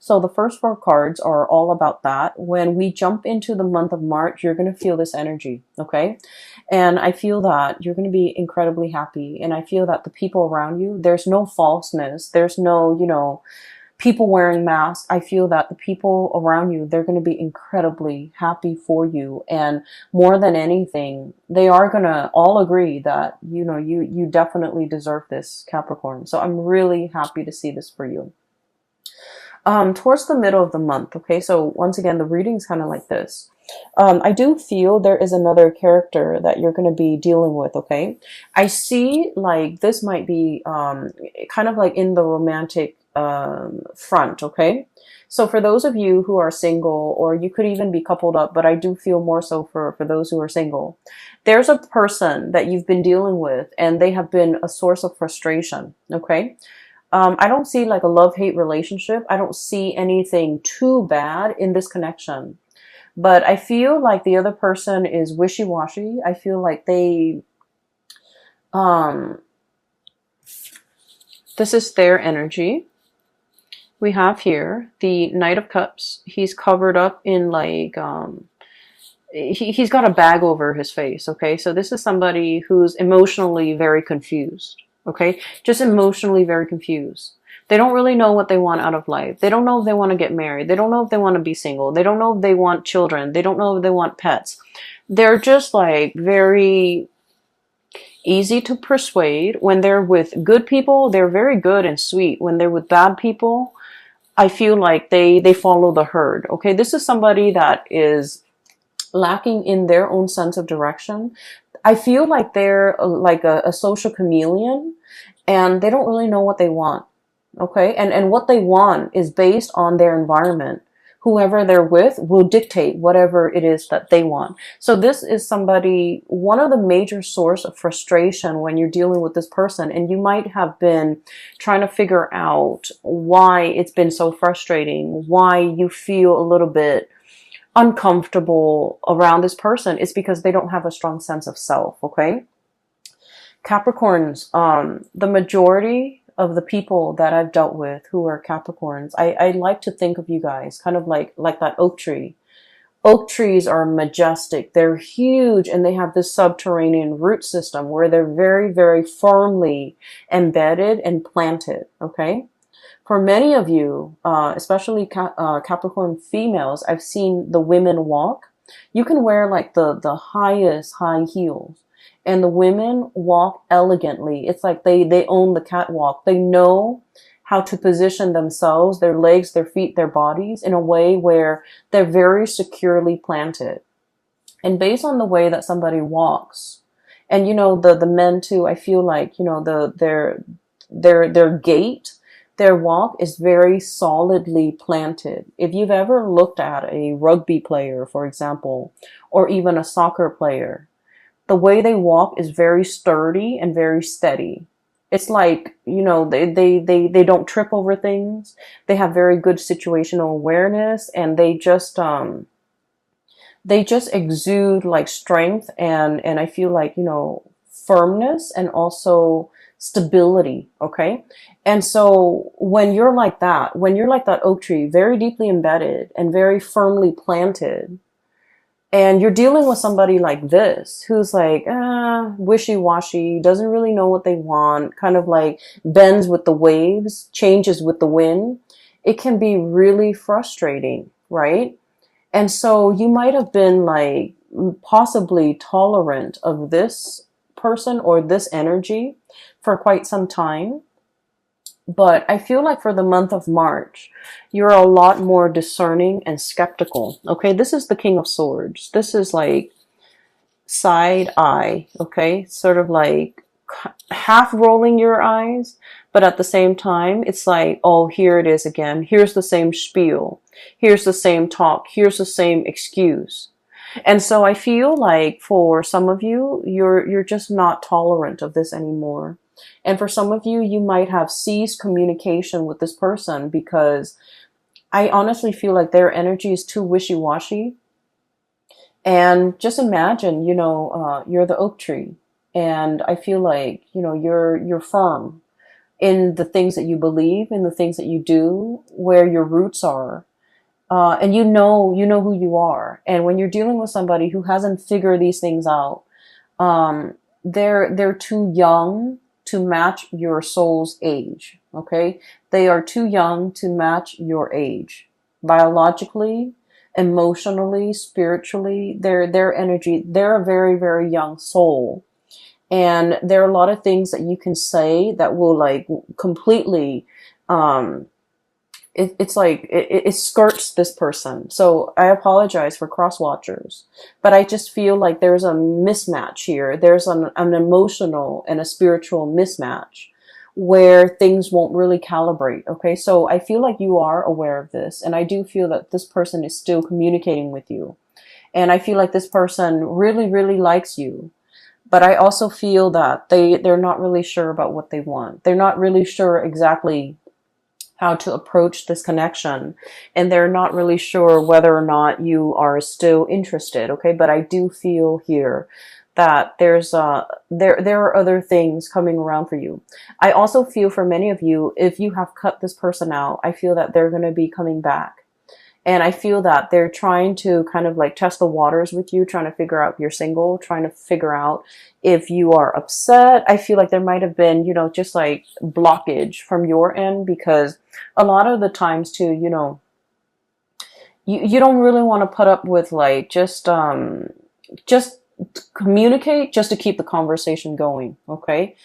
So the first four cards are all about that. When we jump into the month of March, you're going to feel this energy, okay? And I feel that you're going to be incredibly happy. And I feel that the people around you, there's no falseness. There's no, people wearing masks. I feel that the people around you, they're going to be incredibly happy for you. And more than anything, they are going to all agree that, you definitely deserve this, Capricorn. So I'm really happy to see this for you. Towards the middle of the month, okay, so once again, the reading's kind of like this. I do feel there is another character that you're going to be dealing with, okay? I see like this might be kind of like in the romantic front, okay? So for those of you who are single, or you could even be coupled up, but I do feel more so for those who are single, there's a person that you've been dealing with and they have been a source of frustration, okay? I don't see like a love-hate relationship. I don't see anything too bad in this connection. But I feel like the other person is wishy-washy. I feel like um, this is their energy. We have here the Knight of Cups. He's covered up in like, he's got a bag over his face, okay? So this is somebody who's emotionally very confused, okay? Just emotionally very confused. They don't really know what they want out of life. They don't know if they want to get married. They don't know if they want to be single. They don't know if they want children. They don't know if they want pets. They're just like very easy to persuade. When they're with good people, they're very good and sweet. When they're with bad people, I feel like they follow the herd, okay? This is somebody that is lacking in their own sense of direction. I feel like they're like a social chameleon and they don't really know what they want. Okay. And what they want is based on their environment. Whoever they're with will dictate whatever it is that they want. So this is somebody, one of the major source of frustration when you're dealing with this person, and you might have been trying to figure out why it's been so frustrating, why you feel a little bit uncomfortable around this person. Is because they don't have a strong sense of self. Okay. Capricorns, the majority of the people that I've dealt with who are Capricorns, I like to think of you guys kind of like that oak tree. Oak trees are majestic. They're huge and they have this subterranean root system where they're very, very firmly embedded and planted. Okay. For many of you, especially Capricorn females, I've seen the women walk. You can wear like the highest high heels and the women walk elegantly. It's like they own the catwalk. They know how to position themselves, their legs, their feet, their bodies in a way where they're very securely planted. And based on the way that somebody walks, and the men too, I feel like, their gait, their walk is very solidly planted. If you've ever looked at a rugby player, for example, or even a soccer player, the way they walk is very sturdy and very steady. It's like, they don't trip over things. They have very good situational awareness, and they just exude like strength and I feel like, firmness and also stability. Okay. And so when you're like that oak tree, very deeply embedded and very firmly planted, and you're dealing with somebody like this, who's like, wishy-washy, doesn't really know what they want, kind of like bends with the waves, changes with the wind, it can be really frustrating, right? And so you might have been like possibly tolerant of this person or this energy for quite some time. But I feel like for the month of March, you're a lot more discerning and skeptical. Okay, this is the King of Swords. This is like side eye. Okay, sort of like half rolling your eyes, but at the same time, it's like, oh, here it is again. Here's the same spiel. Here's the same talk. Here's the same excuse. And so I feel like for some of you, you're just not tolerant of this anymore. And for some of you, you might have ceased communication with this person because I honestly feel like their energy is too wishy-washy. And just imagine, you're the oak tree, and I feel like, you're firm. in the things that you believe, in the things that you do, where your roots are. And you know who you are. And when you're dealing with somebody who hasn't figured these things out, um, they're too young to match your soul's age. Okay, they are too young to match your age, biologically, emotionally, spiritually. Their energy. They're a very, very young soul, and there are a lot of things that you can say that will like completely. Um, it's like it skirts this person. So I apologize for cross watchers, but I just feel like there's a mismatch here. There's an emotional and a spiritual mismatch where things won't really calibrate. Okay, so I feel like you are aware of this, and I do feel that this person is still communicating with you, and I feel like this person really, really likes you. But I also feel that they're not really sure about what they want. They're not really sure exactly how to approach this connection, and they're not really sure whether or not you are still interested. Okay, but I do feel here that there are other things coming around for you. I also feel for many of you, if you have cut this person out, I feel that they're going to be coming back. And I feel that they're trying to kind of like test the waters with you, trying to figure out if you're single, trying to figure out if you are upset. I feel like there might have been, you know, just like blockage from your end, because a lot of the times too, you know, you don't really want to put up with like just communicate just to keep the conversation going. Okay.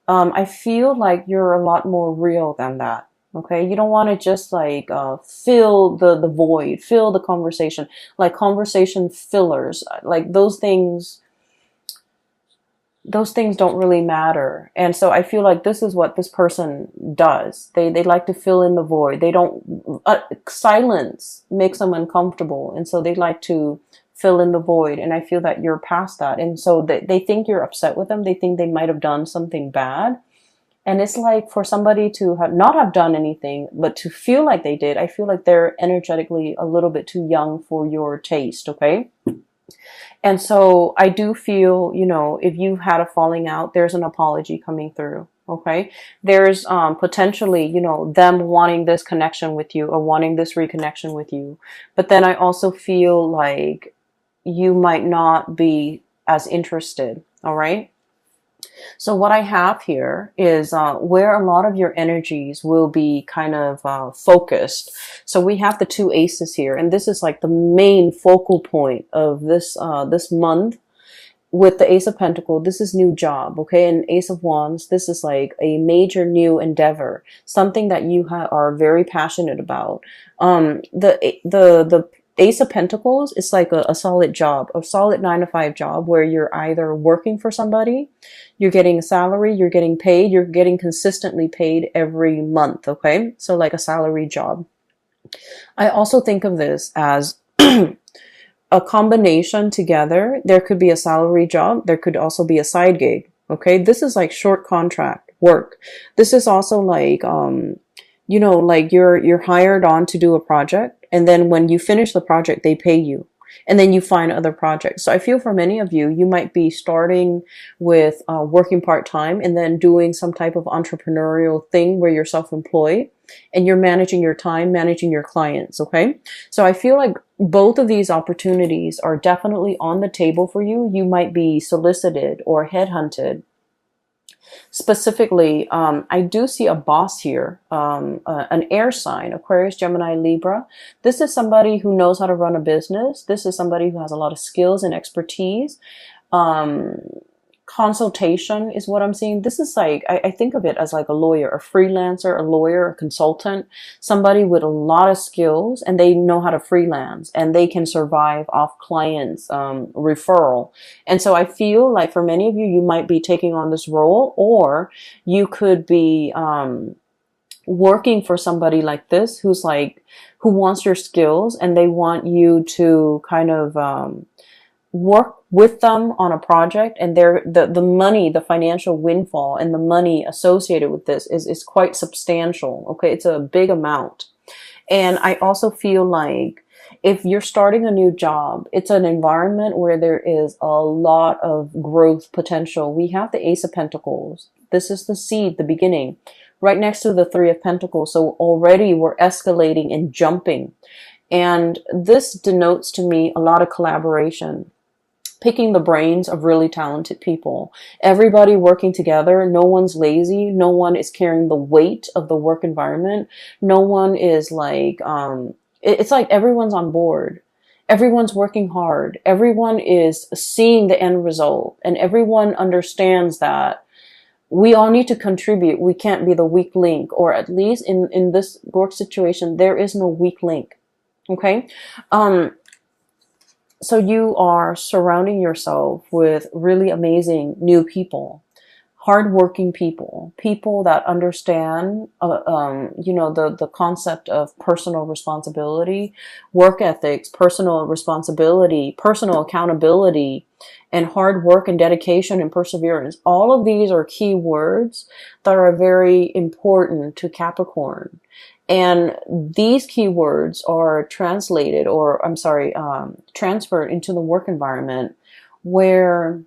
I feel like you're a lot more real than that. Okay, you don't want to just like fill the void, fill the conversation, like conversation fillers, like those things don't really matter. And so I feel like this is what this person does. They like to fill in the void. They don't silence makes them uncomfortable, and so they like to fill in the void. And I feel that you're past that, and so they think you're upset with them. They think they might have done something bad. And it's like for somebody to have not have done anything, but to feel like they did, I feel like they're energetically a little bit too young for your taste, okay? And so I do feel, you know, if you've had a falling out, there's an apology coming through, okay? There's potentially, you know, them wanting this connection with you or wanting this reconnection with you. But then I also feel like you might not be as interested, all right? So what I have here is where a lot of your energies will be kind of focused. So we have the two aces here, and this is like the main focal point of this month. With the Ace of Pentacles, this is new job, okay? And Ace of Wands, this is like a major new endeavor, something that you are very passionate about. The Ace of Pentacles is like a solid job, a solid 9 to 5 job where you're either working for somebody, you're getting a salary, you're getting paid, you're getting consistently paid every month, okay? So like a salary job. I also think of this as a combination together. There could be a salary job. There could also be a side gig, okay? This is like short contract work. This is also like, you know, like you're hired on to do a project. And then when you finish the project, they pay you. And then you find other projects. So I feel for many of you, you might be starting with working part-time and then doing some type of entrepreneurial thing where you're self-employed and you're managing your time, managing your clients, okay? So I feel like both of these opportunities are definitely on the table for you. You might be solicited or headhunted. Specifically, I do see a boss here, an air sign, Aquarius, Gemini, Libra. This is somebody who knows how to run a business. This is somebody who has a lot of skills and expertise. Consultation is what I'm seeing. This is like, I think of it as like a lawyer, a freelancer, a lawyer, a consultant, somebody with a lot of skills, and they know how to freelance and they can survive off clients' referral. And so I feel like for many of you, you might be taking on this role, or you could be working for somebody like this who's like, who wants your skills, and they want you to kind of work with them on a project, and the money, the financial windfall and the money associated with this is quite substantial. Okay, it's a big amount. And I also feel like if you're starting a new job, it's an environment where there is a lot of growth potential. We have the Ace of Pentacles. This is the seed, the beginning. right next to the Three of Pentacles. So already we're escalating and jumping. And this denotes to me a lot of collaboration, picking the brains of really talented people, everybody working together. No one's lazy. No one is carrying the weight of the work environment. No one is like, it's like everyone's on board. Everyone's working hard. Everyone is seeing the end result, and everyone understands that we all need to contribute. We can't be the weak link, or at least in this work situation, there is no weak link. Okay. So you are surrounding yourself with really amazing new people, hardworking people, people that understand, the concept of personal responsibility, work ethics, personal responsibility, personal accountability, and hard work and dedication and perseverance. All of these are key words that are very important to Capricorn. And these keywords are translated, or I'm sorry, transferred into the work environment, where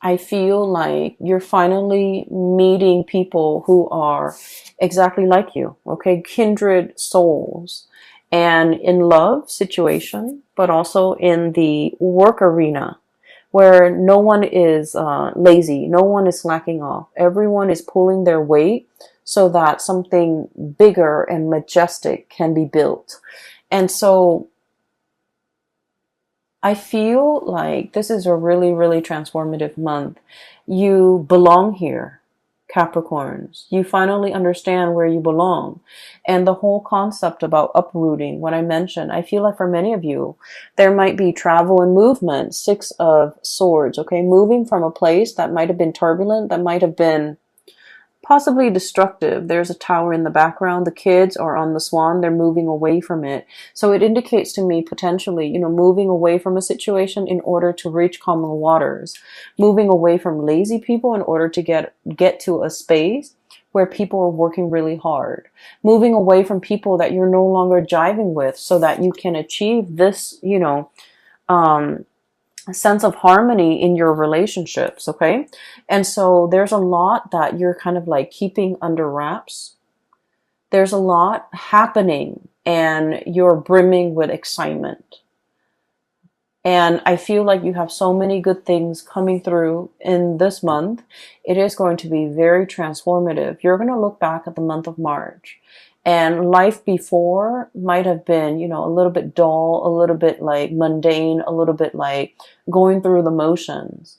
I feel like you're finally meeting people who are exactly like you, okay? Kindred souls. And in love situation, but also in the work arena, where no one is lazy, no one is slacking off. Everyone is pulling their weight so that something bigger and majestic can be built. And so I feel like this is a really, really transformative month. You belong here, Capricorns. You finally understand where you belong. And the whole concept about uprooting, what I mentioned, I feel like for many of you, there might be travel and movement, Six of Swords, okay? Moving from a place that might have been turbulent, that might have been possibly destructive. There's a tower in the background. The kids are on the swan. They're moving away from it. So it indicates to me potentially, moving away from a situation in order to reach calmer waters, moving away from lazy people in order to get to a space where people are working really hard, moving away from people that you're no longer jiving with so that you can achieve this, a sense of harmony in your relationships, okay? And so there's a lot that you're kind of like keeping under wraps. There's a lot happening and you're brimming with excitement. And I feel like you have so many good things coming through in this month. It is going to be very transformative. You're going to look back at the month of March, and life before might have been, a little bit dull, a little bit like mundane, a little bit like going through the motions.